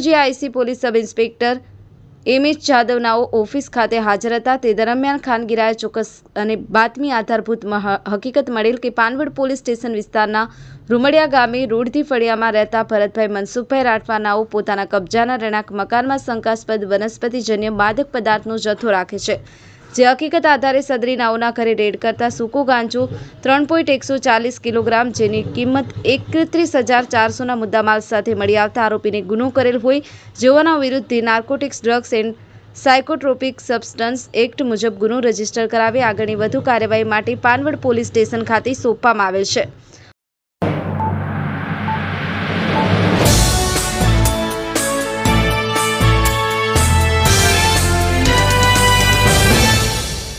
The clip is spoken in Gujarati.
SOG IC police sub inspector MH Jadav નાઓ ઓફિસ ખાતે હાજર હતા। તે દરમિયાન ખાનગીરાએ ચોક્કસ અને બાતમી આધારભૂત હકીકત મળેલ કે પાનવડ પોલીસ સ્ટેશન વિસ્તારના રૂમડિયા ગામે રોડથી ફળિયામાં રહેતા ભરતભાઈ મનસુખભાઈ રાઠવા નાઓ પોતાના કબજાના રહેણાંક મકાનમાં શંકાસ્પદ વનસ્પતિજન્ય માદક પદાર્થનો જથ્થો રાખે છે। જે હકીકત આધારે સદરી નાઓના ઘરે રેડ કરતા સૂકો ગાંજો 3.140 કિલોગ્રામ જેની કિંમત 31,400ના મુદ્દામાલ સાથે મળી આવતા આરોપીને ગુનો કરેલ હોય જેઓના વિરુદ્ધ narcotics drugs and psychotropic substance act મુજબ ગુનો રજીસ્ટર કરાવી આગળની વધુ કાર્યવાહી માટે પાનવડ પોલીસ સ્ટેશન ખાતે સોંપવામાં આવેલ છે।